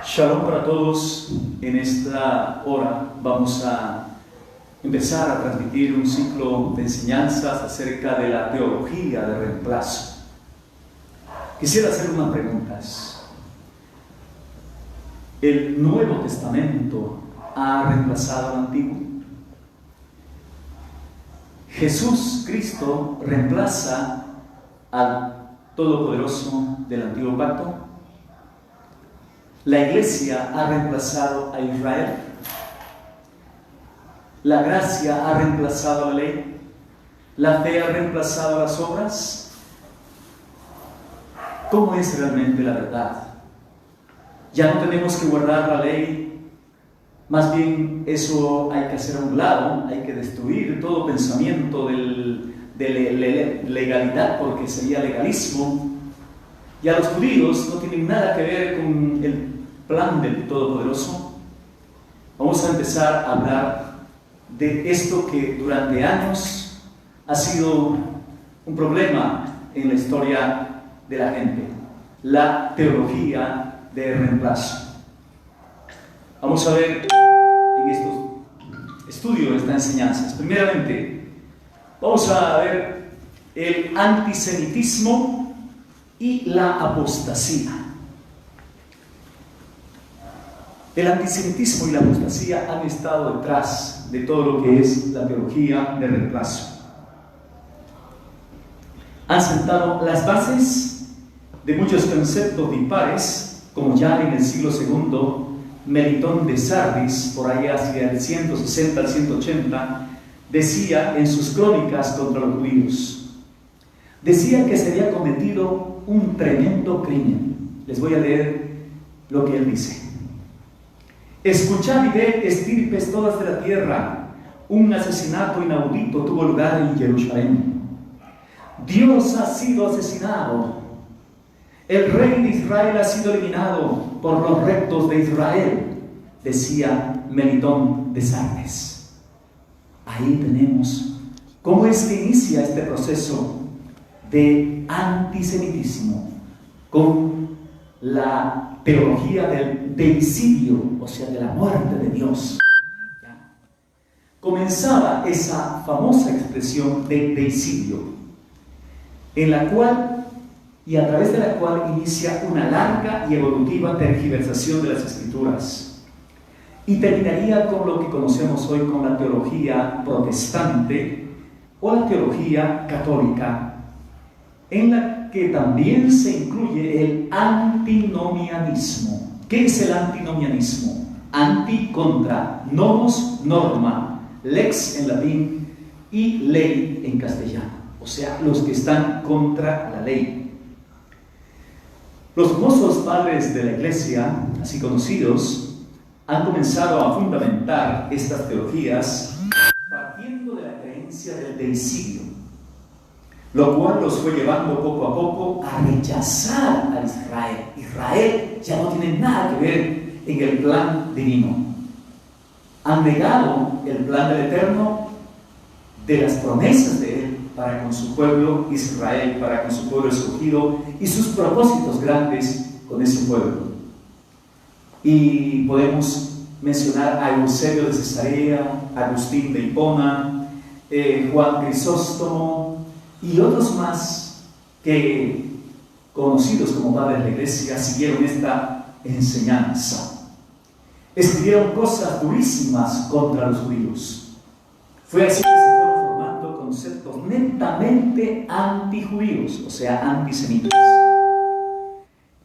Shalom para todos. En esta hora vamos a empezar a transmitir un ciclo de enseñanzas acerca de la teología de reemplazo. Quisiera hacer unas preguntas. ¿El Nuevo Testamento ha reemplazado al Antiguo? ¿Jesús Cristo reemplaza al Todopoderoso del Antiguo Pacto? ¿La Iglesia ha reemplazado a Israel? ¿La gracia ha reemplazado a la ley? ¿La fe ha reemplazado a las obras? ¿Cómo es realmente la verdad? Ya no tenemos que guardar la ley, más bien eso hay que hacer a un lado, hay que destruir todo pensamiento de legalidad, porque sería legalismo. Y a los judíos no tienen nada que ver con el plan del Todopoderoso. Vamos a empezar a hablar de esto que durante años ha sido un problema en la historia de la gente: la teología de reemplazo. Vamos a ver en estos estudios, estas enseñanzas. Primeramente, vamos a ver el antisemitismo y la apostasía. El antisemitismo y la apostasía han estado detrás de todo lo que es la teología de reemplazo. Han sentado las bases de muchos conceptos dispares, como ya en el siglo II, Melitón de Sardis, por ahí hacia el 160 al 180, decía en sus crónicas contra los judíos, decía que se había cometido un tremendo crimen. Les voy a leer lo que él dice. Escuchad y ved, estirpes todas de la tierra, un asesinato inaudito tuvo lugar en Jerusalén. Dios ha sido asesinado. El rey de Israel ha sido eliminado por los rectos de Israel, decía Melitón de Sardes. Ahí tenemos cómo es que inicia este proceso de antisemitismo con la teología del deicidio, o sea, de la muerte de Dios. Comenzaba esa famosa expresión de deicidio, en la cual y a través de la cual inicia una larga y evolutiva tergiversación de las Escrituras, y terminaría con lo que conocemos hoy como la teología protestante o la teología católica, en la que también se incluye el antinomianismo. ¿Qué es el antinomianismo? Anti, contra, nomos, norma, lex en latín y ley en castellano, o sea, los que están contra la ley. Los famosos padres de la Iglesia, así conocidos, han comenzado a fundamentar estas teologías partiendo de la creencia del deicidio, lo cual los fue llevando poco a poco a rechazar a Israel. Israel ya no tiene nada que ver en el plan divino. Han negado el plan del Eterno, de las promesas de Él para con su pueblo Israel, para con su pueblo escogido, y sus propósitos grandes con ese pueblo. Y podemos mencionar a Eusebio de Cesarea, Agustín de Hipona, Juan Crisóstomo y otros más que, conocidos como padres de la Iglesia, siguieron esta enseñanza. Escribieron cosas durísimas contra los judíos. Fue así que se fueron formando conceptos netamente antijudíos, o sea, antisemitas.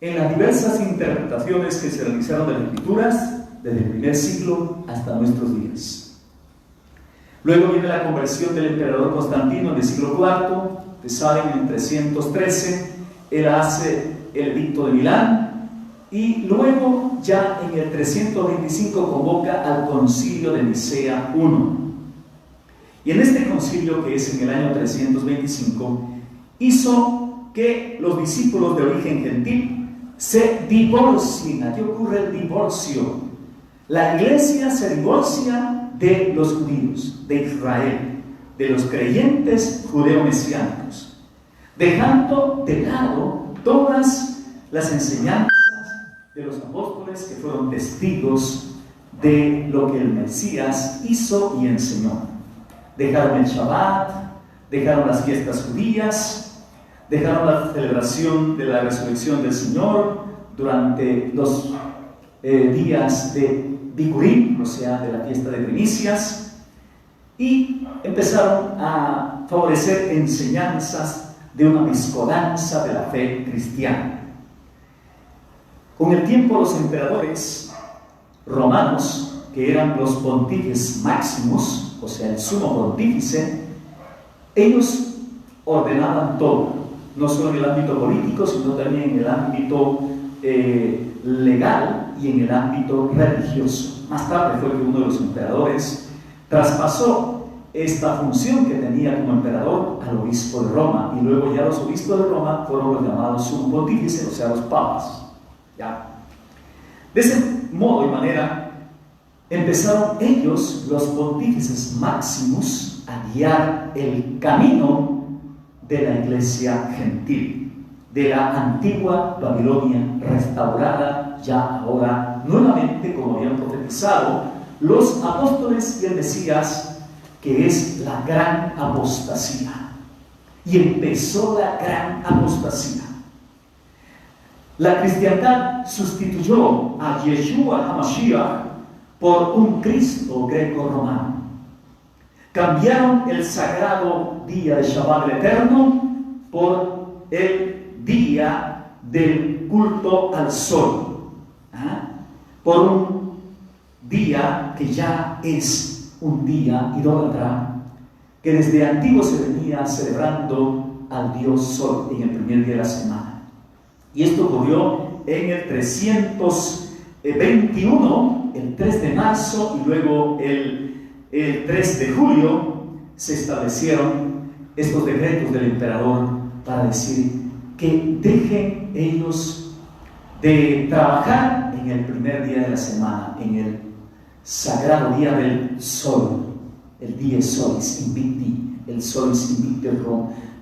En las diversas interpretaciones que se realizaron de las Escrituras, desde el primer siglo hasta nuestros días. Luego viene la conversión del emperador Constantino en el siglo IV. Ustedes saben, en 313, él hace el edicto de Milán, y luego ya en el 325 convoca al concilio de Nicea I. Y en este concilio, que es en el año 325, hizo que los discípulos de origen gentil se divorcien. Aquí ocurre el divorcio. La Iglesia se divorcia de los judíos, de Israel, de los creyentes judeo-mesiánicos, dejando de lado todas las enseñanzas de los apóstoles que fueron testigos de lo que el Mesías hizo y enseñó. Dejaron el Shabbat, dejaron las fiestas judías, dejaron la celebración de la resurrección del Señor durante los días de Bikurim, o sea, de la fiesta de primicias, y empezaron a favorecer enseñanzas de una mezcolanza de la fe cristiana. Con el tiempo, los emperadores romanos, que eran los pontífices máximos, o sea, el sumo pontífice, ellos ordenaban todo, no solo en el ámbito político, sino también en el ámbito legal y en el ámbito religioso. Más tarde fue que uno de los emperadores traspasó esta función que tenía como emperador al obispo de Roma, y luego ya los obispos de Roma fueron los llamados sumo pontífices, o sea, los papas. ¿Ya? De ese modo y manera empezaron ellos, los pontífices máximos, a guiar el camino de la iglesia gentil, de la antigua Babilonia restaurada ya ahora nuevamente, como habían profetizado los apóstoles y el Mesías, que es la gran apostasía. Y empezó la gran apostasía. La cristiandad sustituyó a Yeshua HaMashiach por un Cristo greco-romano. Cambiaron el sagrado día de Shabbat del Eterno por el día del culto al sol, por un día que ya es un día idólatra, que desde antiguo se venía celebrando al dios sol en el primer día de la semana. Y esto ocurrió en el 321, el 3 de marzo, y luego el 3 de julio se establecieron estos decretos del emperador para decir que dejen ellos de trabajar en el primer día de la semana, en el sagrado día del sol, el día solis invicti, el solis invicti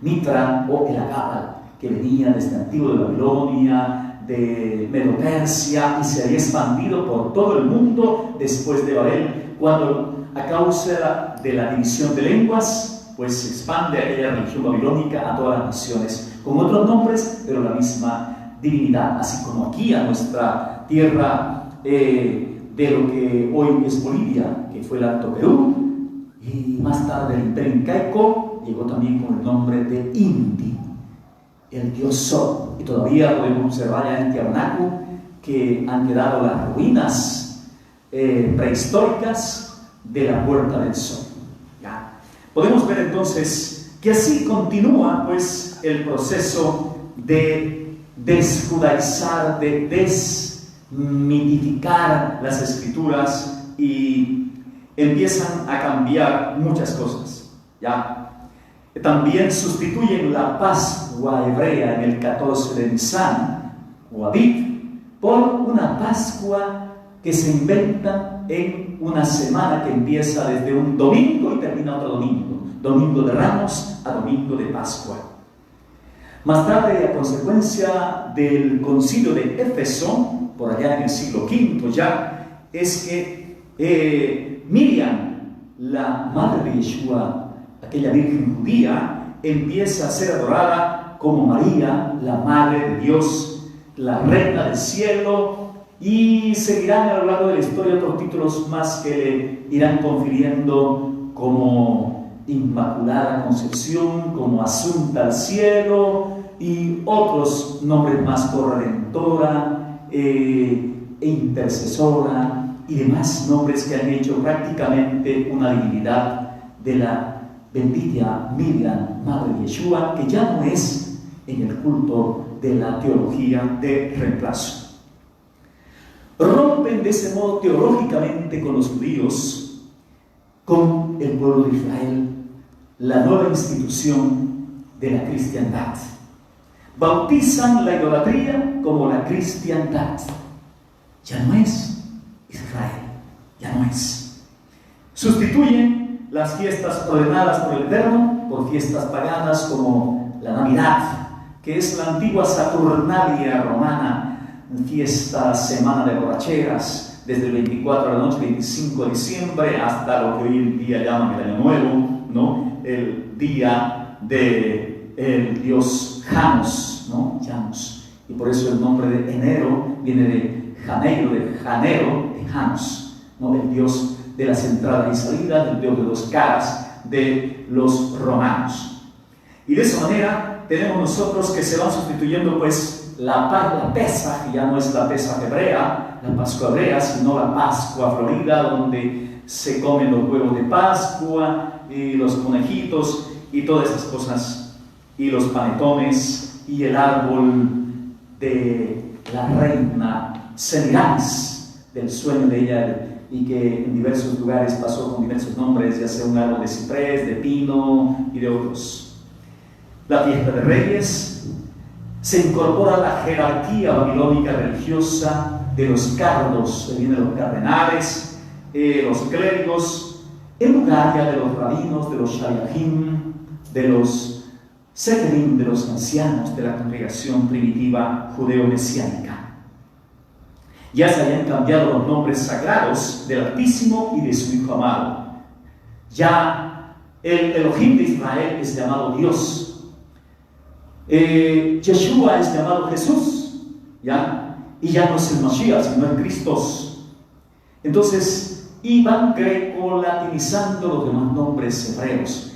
Mitra o el Agapal, que venía desde antiguo de Babilonia, de Medo-Persia, y se había expandido por todo el mundo después de Babel, cuando a causa de la división de lenguas, pues se expande aquella religión babilónica a todas las naciones, con otros nombres, pero la misma divinidad, así como aquí a nuestra tierra de lo que hoy es Bolivia, que fue el Alto Perú, y más tarde el Imperio Incaico llegó también con el nombre de Inti, el dios Sol, y todavía podemos observar ya en Tiahuanaco que han quedado las ruinas prehistóricas de la Puerta del Sol. ¿Ya? Podemos ver entonces que así continúa pues el proceso de desjudaizar, de desmitificar las escrituras, y empiezan a cambiar muchas cosas. ¿Ya? También sustituyen la Pascua hebrea en el 14 de Nisan o Aviv por una Pascua que se inventa en una semana que empieza desde un domingo y termina otro domingo, domingo de Ramos a domingo de Pascua. Más tarde, a consecuencia del concilio de Éfeso, por allá en el siglo V ya, es que Miriam, la madre de Yeshua, aquella virgen judía, empieza a ser adorada como María, la madre de Dios, la reina del cielo, y seguirán a lo largo de la historia otros títulos más que le irán confiriendo, como Inmaculada Concepción, como Asunta al cielo, y otros nombres más, corredentora e intercesora, y demás nombres que han hecho prácticamente una divinidad de la bendita Miriam, madre de Yeshua, que ya no es en el culto de la teología de reemplazo. Rompen de ese modo teológicamente con los judíos, con el pueblo de Israel, la nueva institución de la cristiandad. Bautizan la idolatría como la cristiandad. Ya no es Israel, ya no es. Sustituyen las fiestas ordenadas por el Eterno por fiestas paganas como la Navidad, que es la antigua Saturnalia romana, fiesta, semana de borracheras, desde el 24 de la noche, 25 de diciembre, hasta lo que hoy en día llaman el Año Nuevo, ¿no? El día del dios Janus, ¿no? Janus. Y por eso el nombre de enero viene de Janeiro, de Janus, ¿no? El dios de las entradas y salidas, el dios de dos caras de los romanos. Y de esa manera tenemos nosotros que se van sustituyendo pues la Pesaj, ya no es la Pesaj hebrea, la Pascua hebrea, sino la Pascua florida, donde se comen los huevos de Pascua y los conejitos y todas esas cosas, y los panetones y el árbol de la reina Semiramis, del sueño de ella, y que en diversos lugares pasó con diversos nombres, ya sea un árbol de ciprés, de pino y de otros. La fiesta de Reyes se incorpora a la jerarquía babilónica religiosa de los cardos, vienen los cardenales, los clérigos, en lugar ya de los rabinos, de los shaliachim, de los sekerim, de los ancianos de la congregación primitiva judeo-mesiánica. Ya se habían cambiado los nombres sagrados del Altísimo y de su Hijo amado. Ya el Elohim de Israel es llamado Dios. Yeshua es llamado Jesús, ¿ya? Y ya no es el Mashiach, sino el Cristo. Entonces, iban greco-latinizando los demás nombres hebreos.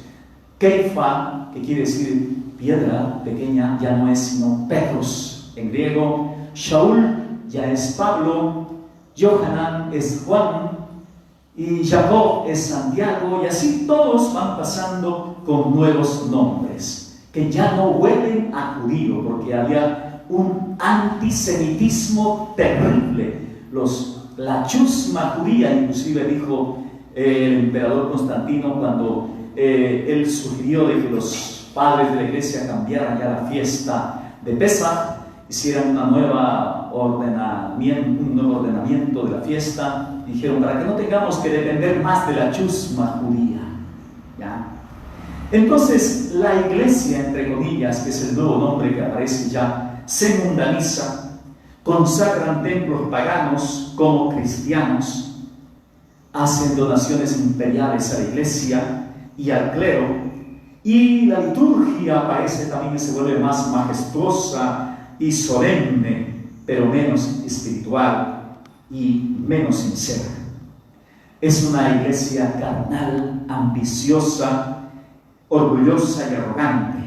Keifa, que quiere decir piedra pequeña, ya no es sino Petros en griego. Shaul ya es Pablo, Johanan es Juan, y Jacob es Santiago, y así todos van pasando con nuevos nombres, que ya no huelen a judío, porque había un antisemitismo terrible. La chusma judía, inclusive dijo el emperador Constantino cuando él sugirió de que los padres de la iglesia cambiaran ya la fiesta de Pesaj, hicieran un nuevo ordenamiento de la fiesta. Dijeron, para que no tengamos que depender más de la chusma judía, ¿ya? Entonces la iglesia, entre comillas, que es el nuevo nombre que aparece ya, se mundaniza, consagran templos paganos como cristianos, hacen donaciones imperiales a la iglesia y al clero, y la liturgia parece también que se vuelve más majestuosa y solemne, pero menos espiritual y menos sincera. Es una iglesia carnal, ambiciosa, orgullosa y arrogante.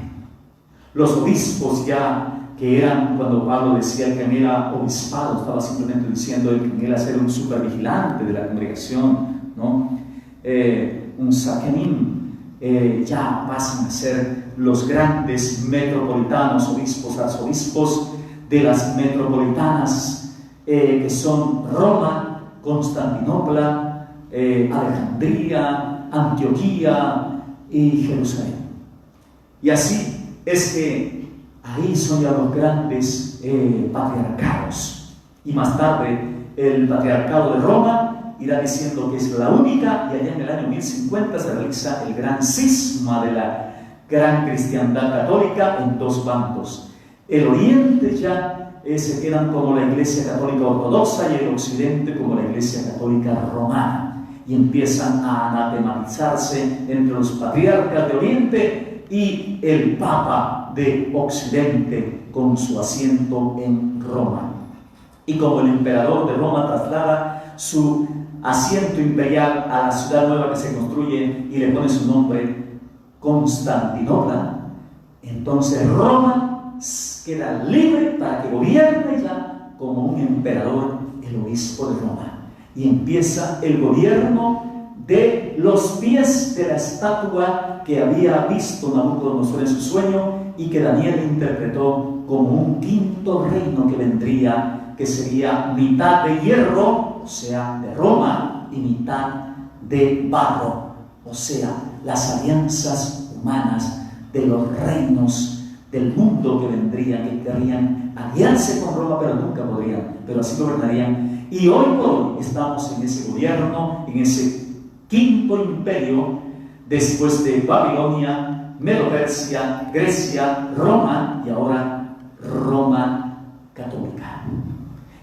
Los obispos ya, que eran, cuando Pablo decía que él era obispado, estaba simplemente diciendo que él era ser un supervigilante de la congregación, ¿no? Un sakenim, ya pasan a ser los grandes metropolitanos, obispos, arzobispos de las metropolitanas, que son Roma, Constantinopla, Alejandría, Antioquía y Jerusalén. Y así es que ahí son ya los grandes patriarcados. Y más tarde el patriarcado de Roma irá diciendo que es la única, y allá en el año 1050 se realiza el gran cisma de la gran cristiandad católica en dos bandos. El oriente ya se quedan como la iglesia católica ortodoxa y el occidente como la iglesia católica romana, y empiezan a anatematizarse entre los patriarcas de oriente y el papa de occidente con su asiento en Roma. Y como el emperador de Roma traslada su asiento imperial a la ciudad nueva que se construye y le pone su nombre Constantinopla, entonces Roma queda libre para que gobierne ya como un emperador el obispo de Roma, y empieza el gobierno de los pies de la estatua que había visto Nabucodonosor en su sueño y que Daniel interpretó como un quinto reino que vendría, que sería mitad de hierro, o sea, de Roma, y mitad de barro, o sea, las alianzas humanas de los reinos del mundo que vendrían, que querrían aliarse con Roma, pero nunca podrían, pero así gobernarían. Y hoy por hoy estamos en ese gobierno, en ese quinto imperio, después de Babilonia, Medo-Persia, Grecia, Roma y ahora Roma católica.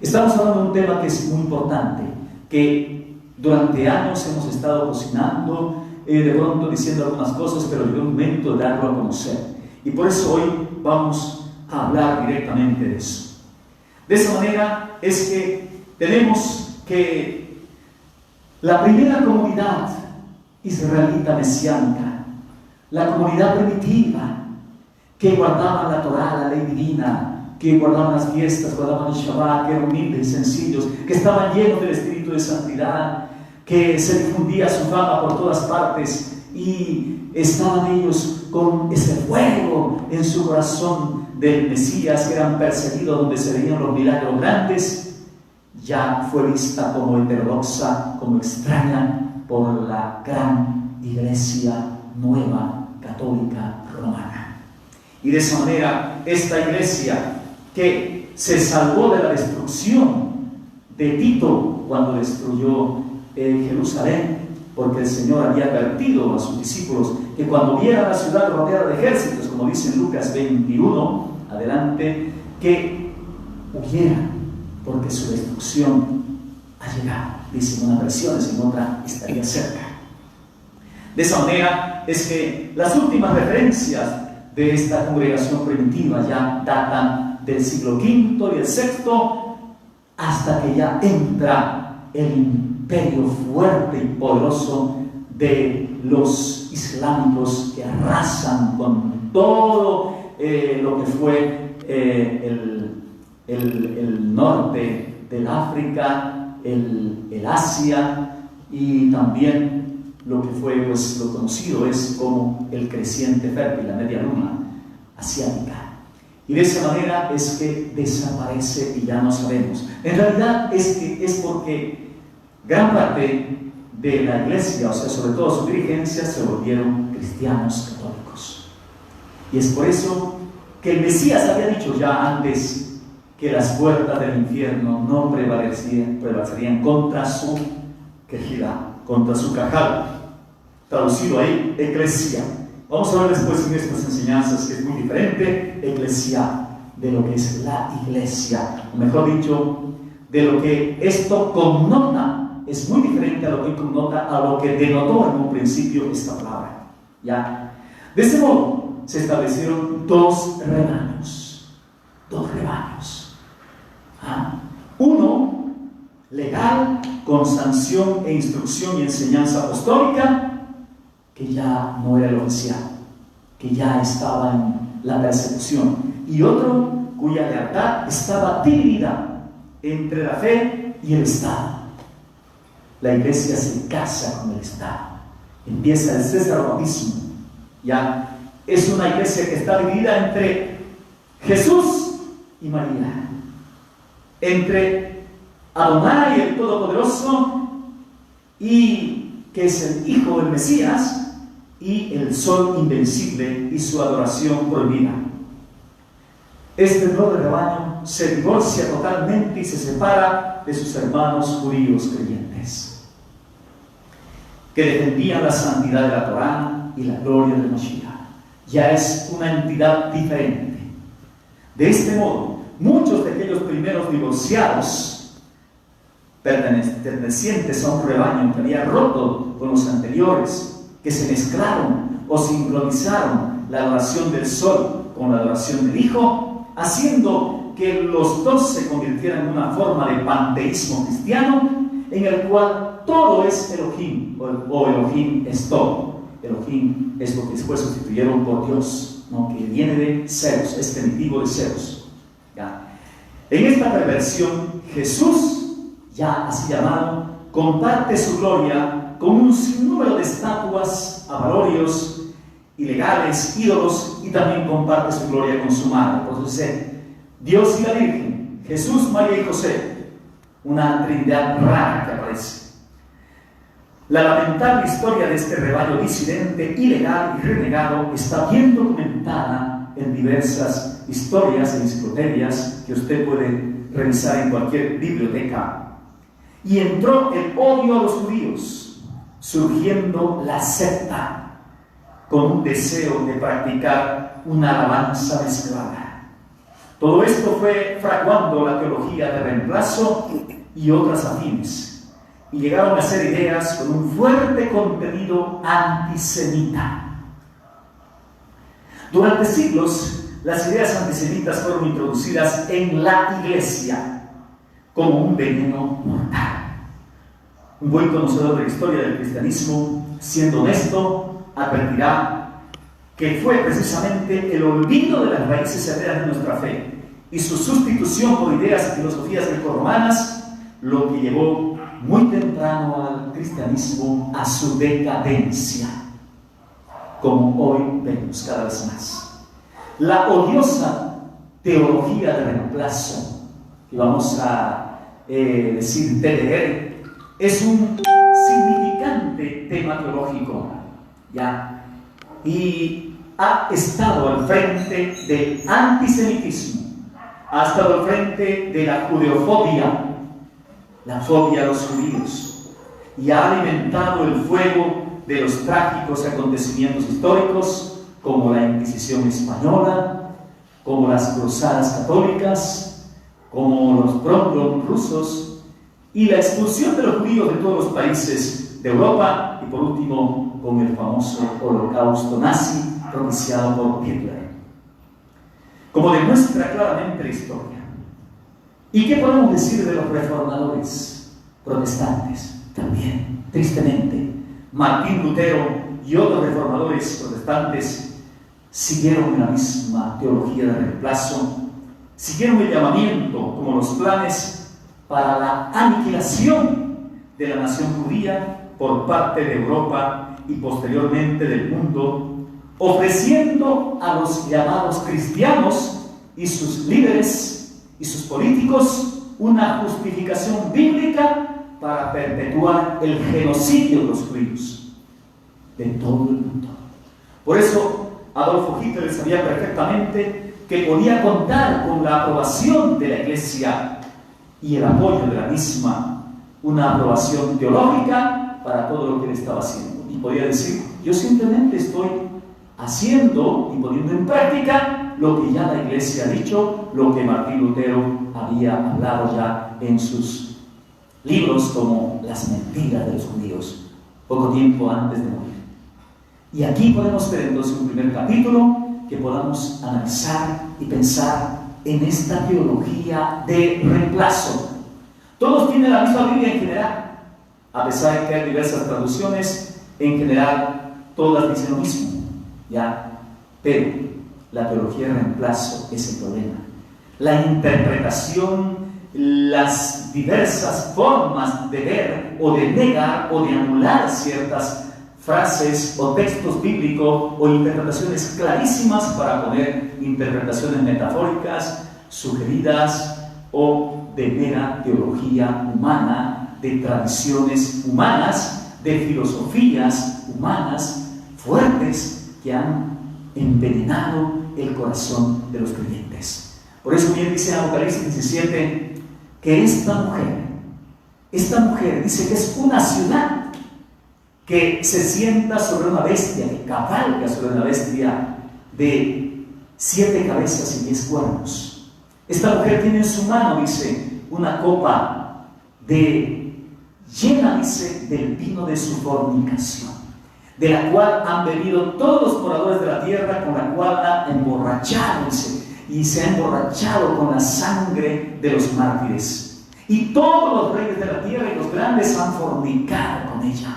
Estamos hablando de un tema que es muy importante, que durante años hemos estado cocinando, de pronto diciendo algunas cosas, pero llegó un momento de darlo a conocer. Y por eso hoy vamos a hablar directamente de eso. De esa manera es que tenemos que la primera comunidad israelita mesiánica, la comunidad primitiva, que guardaban la Torá, la ley divina, que guardaban las fiestas, guardaban el Shabbat, que eran humildes y sencillos, que estaban llenos del espíritu de santidad, que se difundía su fama por todas partes y estaban ellos con ese fuego en su corazón del Mesías, que eran perseguidos donde se veían los milagros grandes, ya fue vista como heterodoxa, como extraña por la gran iglesia nueva católica romana. Y de esa manera esta iglesia que se salvó de la destrucción de Tito cuando destruyó Jerusalén, porque el Señor había advertido a sus discípulos que cuando vieran la ciudad rodeada de ejércitos, como dice en Lucas 21, adelante, que huyeran, porque su destrucción ha llegado. Dice en una versión, en otra estaría cerca. De esa manera es que las últimas referencias de esta congregación primitiva ya datan del siglo V y el VI, hasta que ya entra el imperio fuerte y poderoso de los islámicos que arrasan con todo lo que fue el norte del África, el Asia, y también lo que fue, pues, lo conocido es como el creciente fértil, la media luna asiática. Y de esa manera es que desaparece y ya no sabemos. En realidad es porque gran parte de la iglesia, o sea, sobre todo su dirigencia, se volvieron cristianos católicos. Y es por eso que el Mesías había dicho ya antes que las puertas del infierno no prevalecerían contra su quejida, contra su cajal. Traducido ahí, eclesia. Vamos a ver después en estas enseñanzas que es muy diferente, eclesia, de lo que es la iglesia. O mejor dicho, de lo que esto connota, es muy diferente a lo que connota, a lo que denotó en un principio esta palabra. ¿Ya? De este modo, se establecieron dos rebaños. Uno, legal, con sanción e instrucción y enseñanza apostólica, que ya no era el oficial, que ya estaba en la persecución, y otro cuya lealtad estaba dividida entre la fe y el Estado. La iglesia se casa con el Estado, empieza el cesaropapismo, ya es una iglesia que está dividida entre Jesús y María, entre Adonai, el Todopoderoso, y que es el Hijo del Mesías, y el sol invencible y su adoración prohibida. Este nuevo rebaño se divorcia totalmente y se separa de sus hermanos judíos creyentes, que defendían la santidad de la Torá y la gloria del Mashiach. Ya es una entidad diferente. De este modo, muchos de aquellos primeros divorciados, pertenecientes a un rebaño que había roto con los anteriores, que se mezclaron o sincronizaron la adoración del sol con la adoración del Hijo, haciendo que los dos se convirtieran en una forma de panteísmo cristiano, en el cual todo es Elohim, o Elohim es todo. Elohim es lo que después sustituyeron por Dios, ¿no? Que viene de Zeus, es primitivo de Zeus. ¿Ya? En esta perversión, Jesús, ya así llamado, comparte su gloria con un sinnúmero de estatuas, avalorios, ilegales, ídolos, y también comparte su gloria con su madre. Por eso dice, Dios y la Virgen, Jesús, María y José, una trinidad rara que aparece. La lamentable historia de este rebaño disidente, ilegal y renegado está bien documentada en diversas historias e enciclopedias que usted puede revisar en cualquier biblioteca. Y entró el odio a los judíos, surgiendo la secta con un deseo de practicar una alabanza mezclada. Todo esto fue fraguando la teología de reemplazo y otras afines, y llegaron a ser ideas con un fuerte contenido antisemita. Durante siglos, las ideas antisemitas fueron introducidas en la Iglesia como un veneno mortal. Un buen conocedor de la historia del cristianismo, siendo honesto, advertirá que fue precisamente el olvido de las raíces hebreas de nuestra fe y su sustitución por ideas y filosofías grecorromanas lo que llevó muy temprano al cristianismo a su decadencia, como hoy vemos cada vez más. La odiosa teología de reemplazo, que vamos a decir TDR, es un significante tema teológico, ¿ya? Y ha estado al frente del antisemitismo, ha estado al frente de la judeofobia, la fobia a los judíos, y ha alimentado el fuego de los trágicos acontecimientos históricos como la Inquisición española, como las cruzadas católicas, como los pogroms rusos y la expulsión de los judíos de todos los países de Europa, y por último con el famoso holocausto nazi propiciado por Hitler. Como demuestra claramente la historia. ¿Y qué podemos decir de los reformadores protestantes? También, tristemente, Martín Lutero y otros reformadores protestantes siguieron la misma teología de reemplazo, siguieron el llamamiento como los planes para la aniquilación de la nación judía por parte de Europa y posteriormente del mundo, ofreciendo a los llamados cristianos y sus líderes y sus políticos una justificación bíblica para perpetuar el genocidio de los judíos de todo el mundo. Por eso Adolfo Hitler sabía perfectamente que podía contar con la aprobación de la Iglesia y el apoyo de la misma, una aprobación teológica para todo lo que él estaba haciendo. Y podía decir, yo simplemente estoy haciendo y poniendo en práctica lo que ya la Iglesia ha dicho, lo que Martín Lutero había hablado ya en sus libros como Las mentiras de los judíos, poco tiempo antes de morir. Y aquí podemos ver entonces un primer capítulo que podamos analizar y pensar en esta teología de reemplazo. Todos tienen la misma Biblia en general, a pesar de que hay diversas traducciones, en general todas dicen lo mismo, ¿ya? Pero la teología de reemplazo es el problema. La interpretación, las diversas formas de ver o de negar o de anular ciertas frases o textos bíblicos o interpretaciones clarísimas para poner interpretaciones metafóricas, sugeridas o de mera teología humana, de tradiciones humanas, de filosofías humanas fuertes que han envenenado el corazón de los creyentes. Por eso bien dice en Apocalipsis 17 que esta mujer dice que es una ciudad que se sienta sobre una bestia, que cabalga sobre una bestia de 7 cabezas y 10 cuernos. Esta mujer tiene en su mano, dice, una copa llena, dice, del vino de su fornicación, de la cual han bebido todos los moradores de la tierra, con la cual ha emborrachado, dice, y se ha emborrachado con la sangre de los mártires. Y todos los reyes de la tierra y los grandes han fornicado con ella.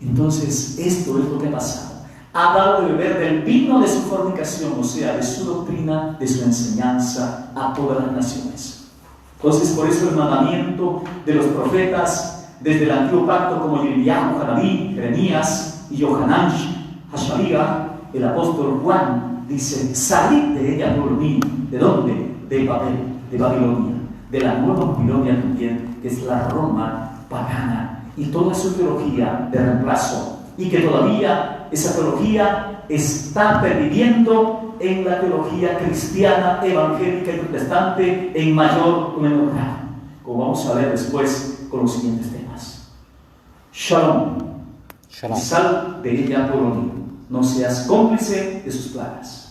Entonces, esto es lo que ha pasado. Ha dado de beber del vino de su fornicación, o sea, de su doctrina, de su enseñanza a todas las naciones. Entonces, por eso el mandamiento de los profetas desde el antiguo pacto, como Yirmiyahu, Hanabí, Jeremías y Yohanan, Hashabiah, el apóstol Juan dice: salid de ella, pueblo mío. ¿De dónde? De Babel, de Babilonia, de la nueva Babilonia también, que es la Roma pagana, y toda su teología de reemplazo, y que todavía esa teología está perviviendo en la teología cristiana, evangélica y protestante en mayor o menor grado, como vamos a ver después con los siguientes temas. Shalom. Shalom. Sal de ella, pueblo mío, no seas cómplice de sus plagas.